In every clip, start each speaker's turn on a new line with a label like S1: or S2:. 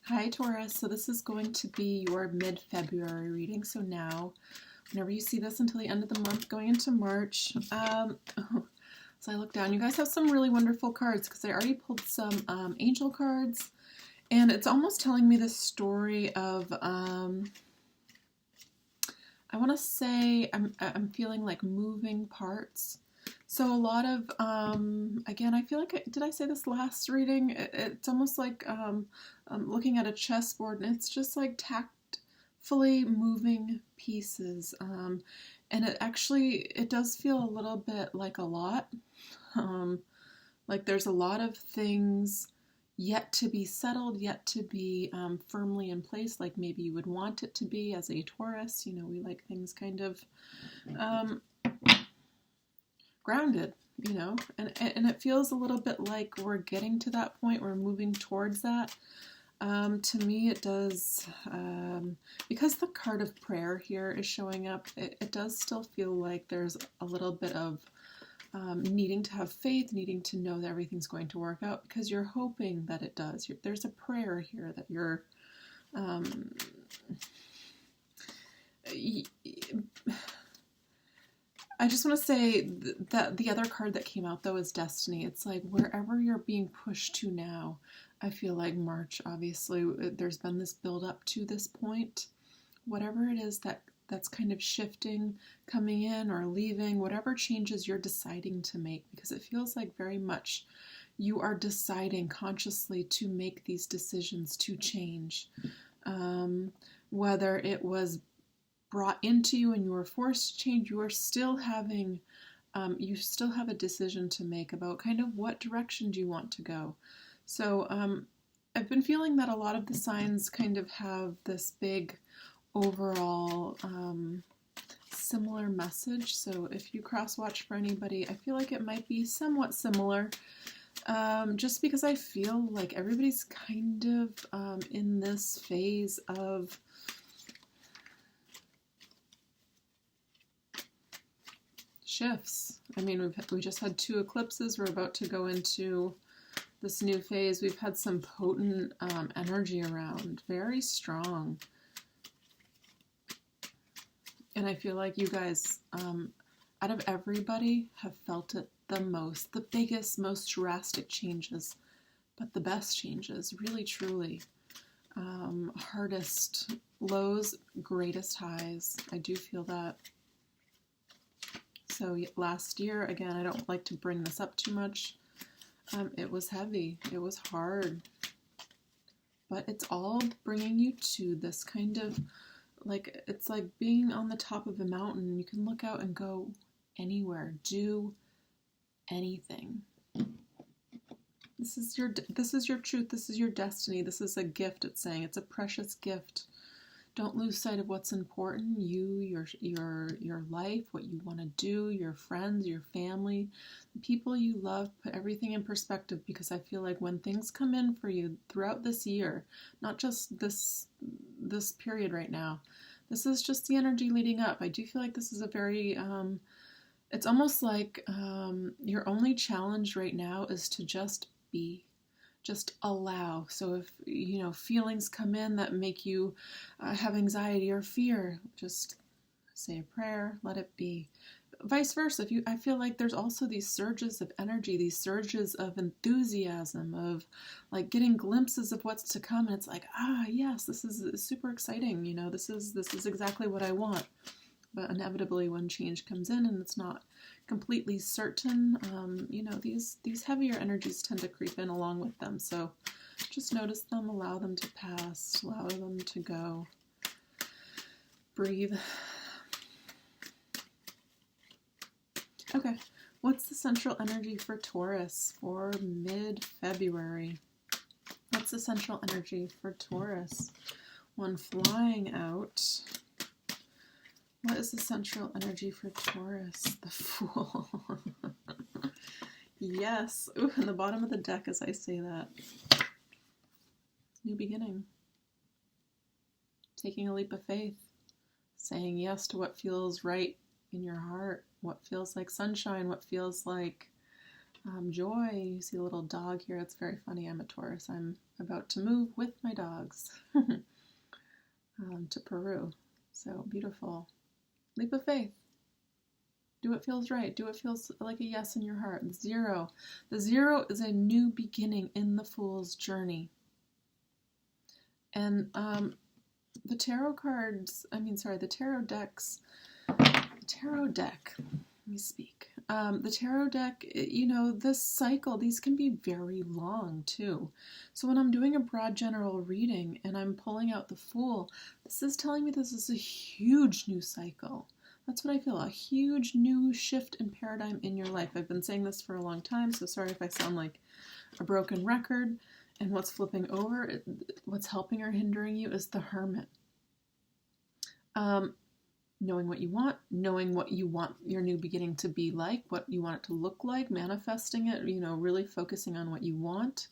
S1: Hi Taurus, so this is going to be your mid-February reading. So now, whenever you see this until the end of the month, going into March, so I look down, you guys have some really wonderful cards because I already pulled some angel cards, and it's almost telling me this story of, I want to say, I'm feeling like moving parts. So a lot of, again, I feel like, did I say this last reading? It's almost like looking at a chessboard, and it's just like tactfully moving pieces. And it does feel a little bit like a lot. Like there's a lot of things yet to be settled, yet to be firmly in place, like maybe you would want it to be as a Taurus. You know, we like things kind of grounded, you know, and it feels a little bit like we're getting to that point, we're moving towards that. To me it does, because the card of prayer here is showing up, it does still feel like there's a little bit of needing to have faith, needing to know that everything's going to work out, because you're hoping that it does. There's a prayer here that you're I just want to say that the other card that came out, though, is Destiny. It's like wherever you're being pushed to now, I feel like March, obviously, there's been this build up to this point. Whatever it is that's kind of shifting, coming in or leaving, whatever changes you're deciding to make, because it feels like very much you are deciding consciously to make these decisions to change. Whether it was brought into you and you were forced to change, you are still having, you still have a decision to make about kind of what direction do you want to go. So I've been feeling that a lot of the signs kind of have this big overall similar message. So if you cross-watch for anybody, I feel like it might be somewhat similar, just because I feel like everybody's kind of in this phase of shifts. I mean, we just had 2 eclipses. We're about to go into this new phase. We've had some potent energy around, very strong. And I feel like you guys, out of everybody, have felt it the most, the biggest, most drastic changes, but the best changes, really, truly. Hardest lows, greatest highs. I do feel that. So last year, again, I don't like to bring this up too much. It was heavy. It was hard. But it's all bringing you to this kind of, like, it's like being on the top of a mountain. You can look out and go anywhere. Do anything. This is your truth. This is your destiny. This is a gift, it's saying. It's a precious gift. Don't lose sight of what's important. You, your life, what you want to do, your friends, your family, the people you love. Put everything in perspective, because I feel like when things come in for you throughout this year, not just this period right now, this is just the energy leading up. I do feel like this is a very, it's almost like your only challenge right now is to just be. Just allow. So if, you know, feelings come in that make you have anxiety or fear, just say a prayer, let it be. Vice versa. I feel like there's also these surges of energy, these surges of enthusiasm, of like getting glimpses of what's to come, and it's like, yes, this is super exciting. You know, this is exactly what I want. But inevitably, when change comes in and it's not completely certain, you know, these heavier energies tend to creep in along with them. So just notice them, allow them to pass, allow them to go. Breathe. Okay, what's the central energy for Taurus for mid-February? What's the central energy for Taurus? One flying out. What is the central energy for Taurus? The Fool. Yes. Ooh, in the bottom of the deck as I say that. New beginning. Taking a leap of faith. Saying yes to what feels right in your heart. What feels like sunshine. What feels like Joy, you see a little dog here. It's very funny. I'm a Taurus. I'm about to move with my dogs to Peru. So beautiful. Leap of faith. Do what feels right. Do what feels like a yes in your heart. Zero. The zero is a new beginning in the Fool's journey. And the tarot cards, the tarot decks, tarot deck, let me speak. The tarot deck, this cycle, these can be very long too. So when I'm doing a broad general reading and I'm pulling out the Fool, this is telling me this is a huge new cycle. That's what I feel, a huge new shift in paradigm in your life. I've been saying this for a long time, so sorry if I sound like a broken record. And what's flipping over, what's helping or hindering you is the Hermit. Knowing what you want your new beginning to be like, what you want it to look like, manifesting it, really focusing on what you want.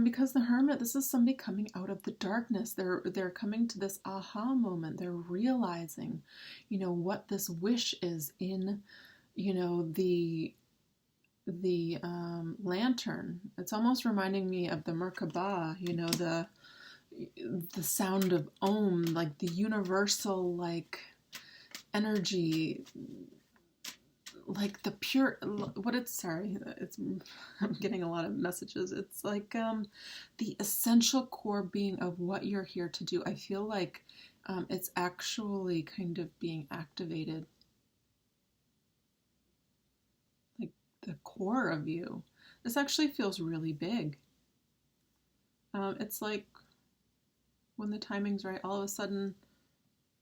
S1: Because the Hermit, this is somebody coming out of the darkness. They're coming to this aha moment. They're realizing, what this wish is in, the lantern. It's almost reminding me of the Merkaba, the sound of Om, like the universal, like energy, like the pure, I'm getting a lot of messages. It's like the essential core being of what you're here to do. I feel like it's actually kind of being activated. Like the core of you. This actually feels really big. It's like when the timing's right, all of a sudden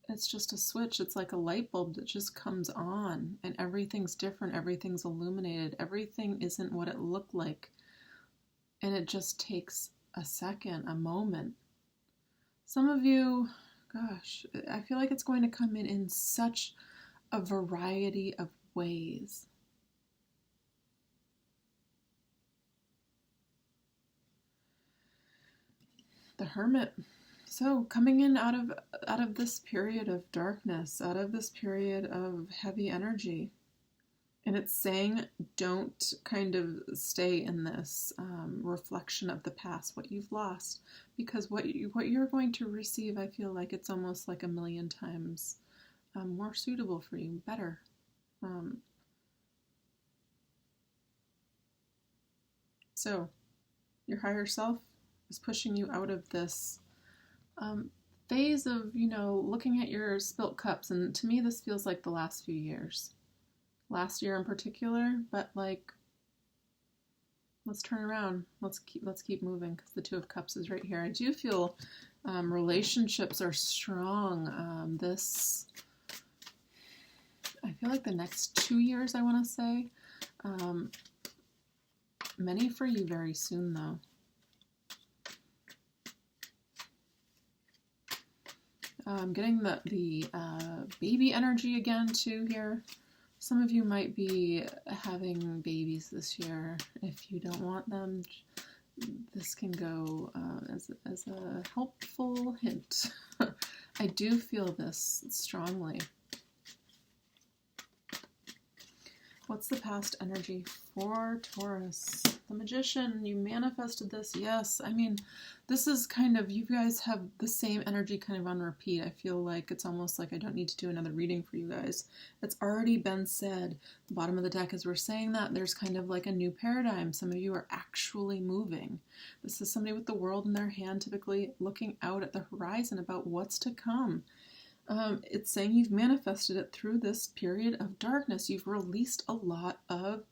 S1: it's just a switch. It's like a light bulb that just comes on and everything's different. Everything's illuminated. Everything isn't what it looked like. And it just takes a second, a moment. Some of you, gosh, I feel like it's going to come in such a variety of ways. The Hermit. So coming in out of this period of darkness, out of this period of heavy energy, and it's saying don't kind of stay in this reflection of the past, what you've lost, because what you're going to receive, I feel like it's almost like a million times more suitable for you, better. So your higher self is pushing you out of this phase of, looking at your spilt cups. And to me, this feels like the last few years. Last year in particular, but like, let's turn around. Let's keep moving, because the Two of Cups is right here. I do feel relationships are strong. I feel like the next 2 years, I want to say. Many for you very soon, though. I'm getting the baby energy again, too, here. Some of you might be having babies this year. If you don't want them, this can go as a helpful hint. I do feel this strongly. What's the past energy for Taurus? The Magician, you manifested this. Yes, this is kind of, you guys have the same energy kind of on repeat. I feel like it's almost like I don't need to do another reading for you guys. It's already been said. The bottom of the deck, as we're saying that, there's kind of like a new paradigm. Some of you are actually moving. This is somebody with the world in their hand, typically looking out at the horizon about what's to come. It's saying you've manifested it through this period of darkness. You've released a lot of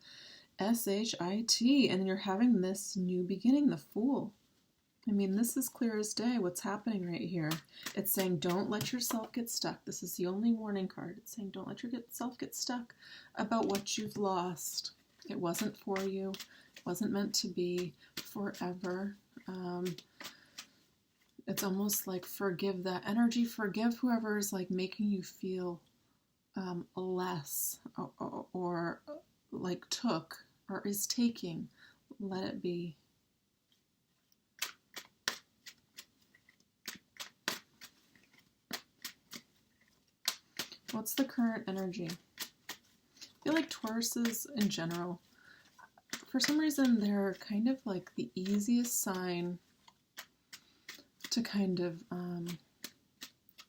S1: shit, and you're having this new beginning, the Fool. This is clear as day what's happening right here. It's saying don't let yourself get stuck. This is the only warning card. It's saying don't let yourself get stuck about what you've lost. It wasn't for you. It wasn't meant to be forever. It's almost like forgive that energy. Forgive whoever is like making you feel less or like took or is taking. Let it be. What's the current energy? I feel like Tauruses in general, for some reason, they're kind of like the easiest sign to kind of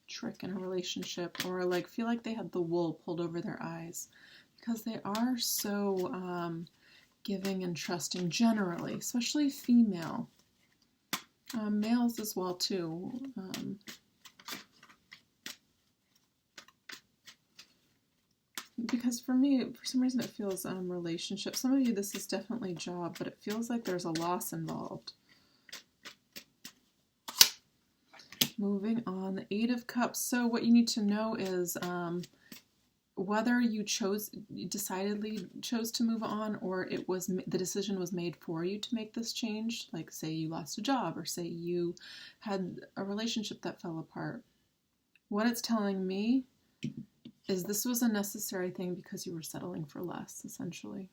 S1: trick in a relationship, or like feel like they had the wool pulled over their eyes, because they are so giving and trusting generally, especially female. Males as well too. Because for me, for some reason, it feels relationship. Some of you, this is definitely job, but it feels like there's a loss involved. Moving on, the Eight of Cups. So what you need to know is whether you decidedly chose to move on, or it was the decision was made for you to make this change. Like say you lost a job, or say you had a relationship that fell apart. What it's telling me is this was a necessary thing because you were settling for less, essentially.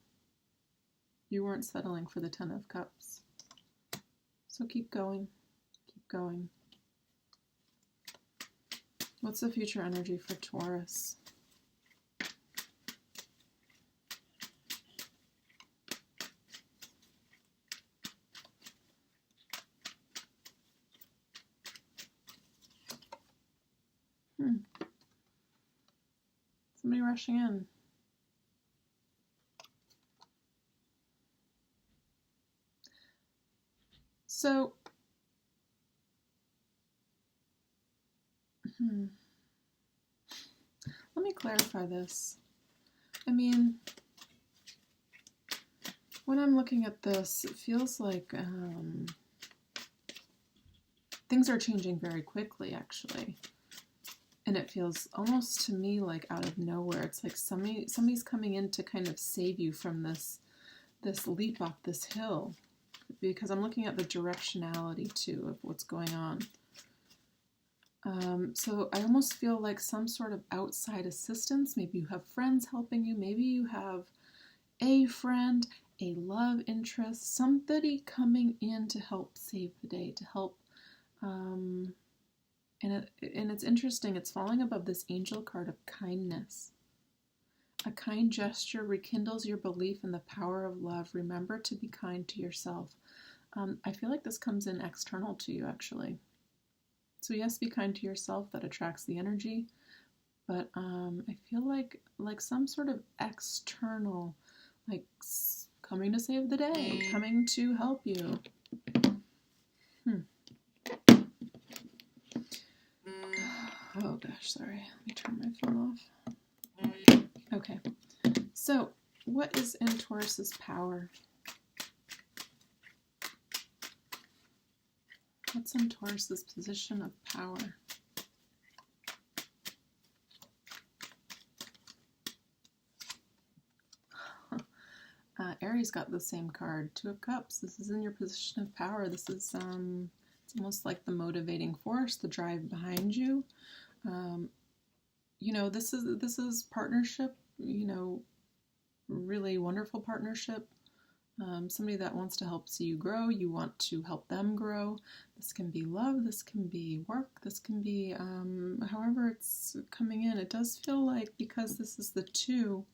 S1: You weren't settling for the Ten of Cups. So keep going. Keep going. What's the future energy for Taurus? Somebody rushing in. So, let me clarify this. I mean, when I'm looking at this, it feels like things are changing very quickly, actually. And it feels almost to me like out of nowhere. It's like somebody's coming in to kind of save you from this leap off this hill. Because I'm looking at the directionality, too, of what's going on. So I almost feel like some sort of outside assistance. Maybe you have friends helping you. Maybe you have a friend, a love interest, somebody coming in to help save the day, to help. And it's interesting. It's falling above this angel card of kindness. A kind gesture rekindles your belief in the power of love. Remember to be kind to yourself. I feel like this comes in external to you, actually. So yes, be kind to yourself. That attracts the energy. But I feel like some sort of external, like coming to save the day, coming to help you. Oh gosh, sorry. Let me turn my phone off. Okay. So, what is in Taurus's power? What's in Taurus's position of power? Aries got the same card, Two of Cups. This is in your position of power. This is it's almost like the motivating force, the drive behind you. You know, this is partnership. You know, really wonderful partnership. Somebody that wants to help see you grow. You want to help them grow. This can be love. This can be work. This can be however it's coming in. It does feel like, because this is the Two,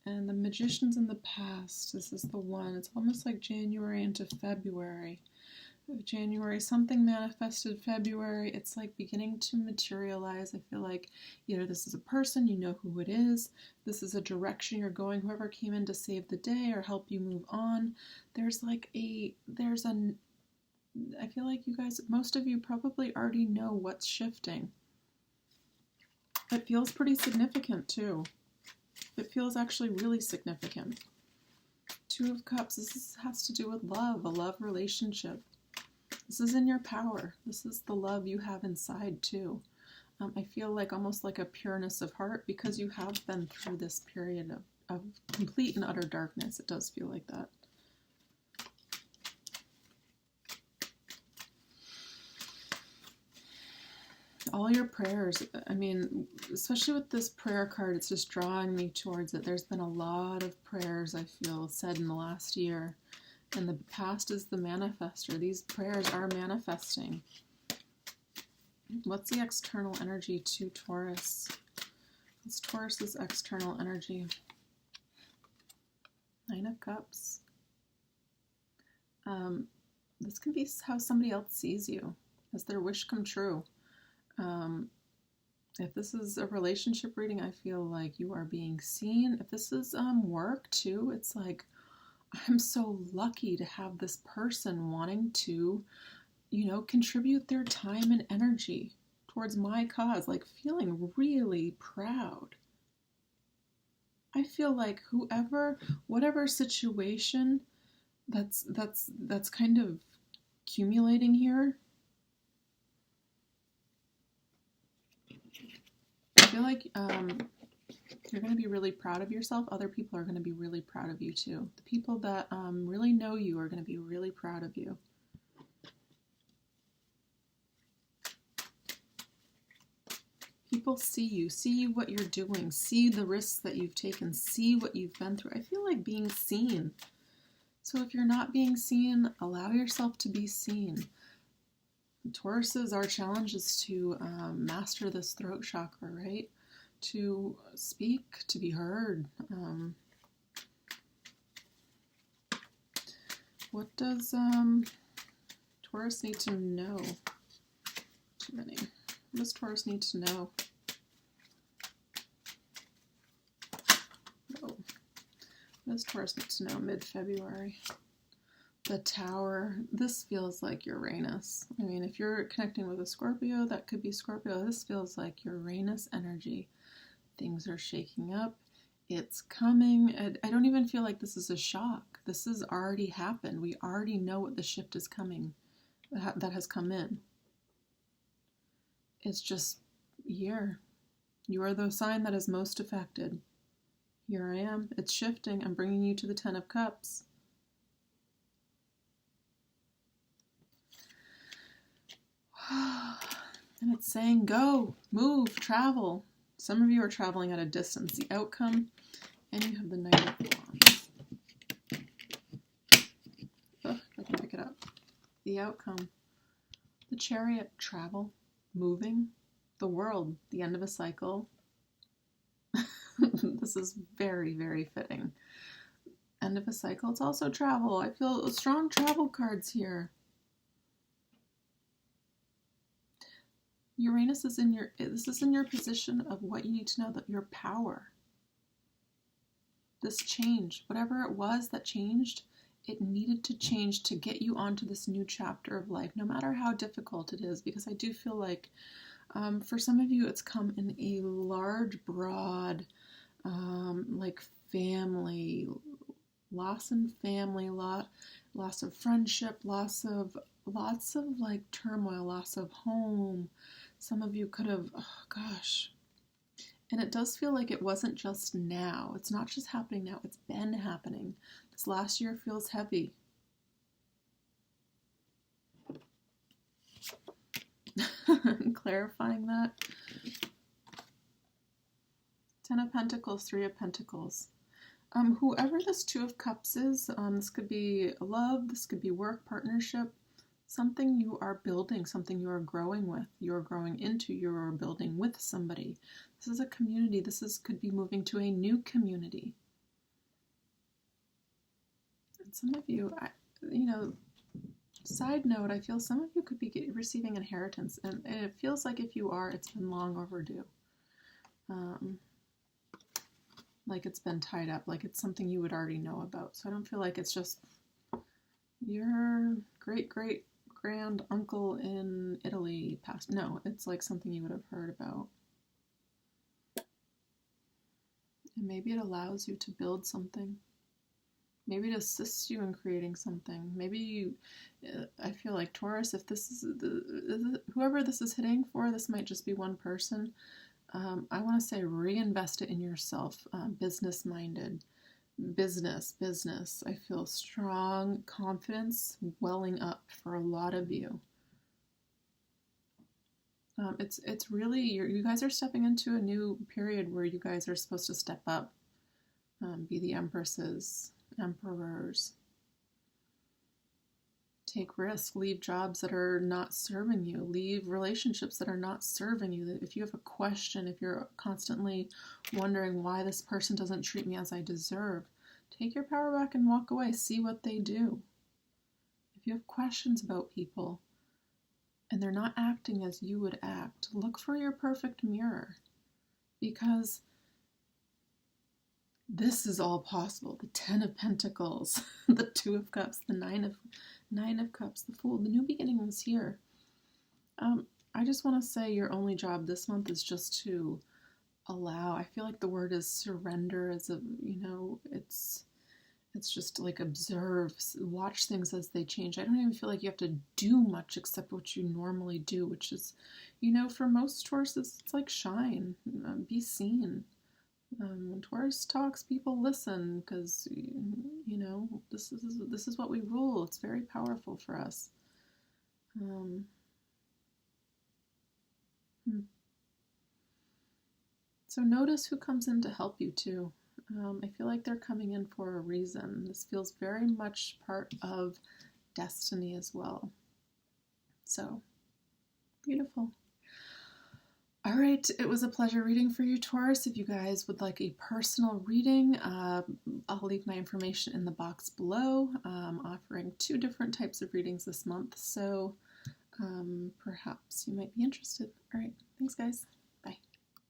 S1: and the Magician's in the past, this is the One. It's almost like January into February. January, something manifested. February, it's like beginning to materialize. I feel like either this is a person, you know who it is, this is a direction you're going, whoever came in to save the day or help you move on. I feel like you guys, most of you probably already know what's shifting. It feels pretty significant too. It feels actually really significant. Two of Cups, this has to do with love, a love relationship. This is in your power. This is the love you have inside too. I feel like almost like a pureness of heart, because you have been through this period of complete and utter darkness. It does feel like that. All your prayers, I mean, especially with this prayer card, it's just drawing me towards it. There's been a lot of prayers, I feel, said in the last year. And the past is the manifester. These prayers are manifesting. What's the external energy to Taurus? What's Taurus's external energy? Nine of Cups. This can be how somebody else sees you, as their wish come true. If this is a relationship reading, I feel like you are being seen. If this is work too, it's like, I'm so lucky to have this person wanting to, contribute their time and energy towards my cause, like feeling really proud. I feel like whatever situation that's kind of accumulating here, I feel like you're going to be really proud of yourself. Other people are going to be really proud of you too. The people that really know you are going to be really proud of you. People see you what you're doing, see the risks that you've taken, see what you've been through. I feel like being seen. So if you're not being seen, allow yourself to be seen. Tauruses, our challenge is to master this throat chakra, right? To speak, to be heard. What does Taurus need to know? Too many. What does Taurus need to know? Oh. What does Taurus need to know mid-February? The Tower. This feels like Uranus. I mean, if you're connecting with a Scorpio, that could be Scorpio. This feels like Uranus energy. Things are shaking up. It's coming. I don't even feel like this is a shock. This has already happened. We already know what the shift is coming, that has come in. It's just here. You are the sign that is most affected. Here I am. It's shifting. I'm bringing you to the 10 of Cups. And it's saying go, move, travel. Some of you are traveling at a distance. The outcome, and you have the Knight of Wands. If I can pick it up. The outcome, the Chariot, travel, moving, the world, the end of a cycle. This is very, very fitting. End of a cycle. It's also travel. I feel strong travel cards here. Uranus is in your position of what you need to know, that your power. This change, whatever it was that changed, it needed to change to get you onto this new chapter of life, no matter how difficult it is, because I do feel like for some of you it's come in a large, broad, like family, loss in family, loss of friendship, lots of like turmoil, loss of home. Some of you could have, oh gosh. And it does feel like it wasn't just now. It's not just happening now. It's been happening. This last year feels heavy. Clarifying that. 10 of Pentacles, 3 of Pentacles. Whoever this 2 of Cups is, this could be love, this could be work, partnership, something you are building, something you are growing with, you're growing into, you're building with somebody. This is a community. Could be moving to a new community. And some of you, side note, I feel some of you could be receiving inheritance, and it feels like if you are, it's been long overdue. Like it's been tied up, like it's something you would already know about. So I don't feel like it's just your great-great-grand uncle in Italy passed. No, it's like something you would have heard about. And maybe it allows you to build something. Maybe it assists you in creating something. Maybe I feel like Taurus, if this is whoever this is hitting for, this might just be one person. I want to say reinvest it in yourself, business-minded, business. I feel strong confidence welling up for a lot of you. It's really, you guys are stepping into a new period where you guys are supposed to step up, be the empresses, emperors. Take risks, leave jobs that are not serving you, leave relationships that are not serving you. If you have a question, if you're constantly wondering why this person doesn't treat me as I deserve, take your power back and walk away. See what they do. If you have questions about people and they're not acting as you would act, look for your perfect mirror, because this is all possible. The 10 of Pentacles, the 2 of Cups, the 9 of Cups, the Fool. The new beginning is here. I just want to say your only job this month is just to allow. I feel like the word is surrender. It's just like observe, watch things as they change. I don't even feel like you have to do much except what you normally do, which is, for most Tauruses, it's like shine, be seen. When Taurus talks, people listen, because this is what we rule. It's very powerful for us. So notice who comes in to help you too. I feel like they're coming in for a reason. This feels very much part of destiny as well. So beautiful. All right, it was a pleasure reading for you, Taurus. If you guys would like a personal reading, I'll leave my information in the box below. I'm offering 2 different types of readings this month, so perhaps you might be interested. All right, thanks, guys.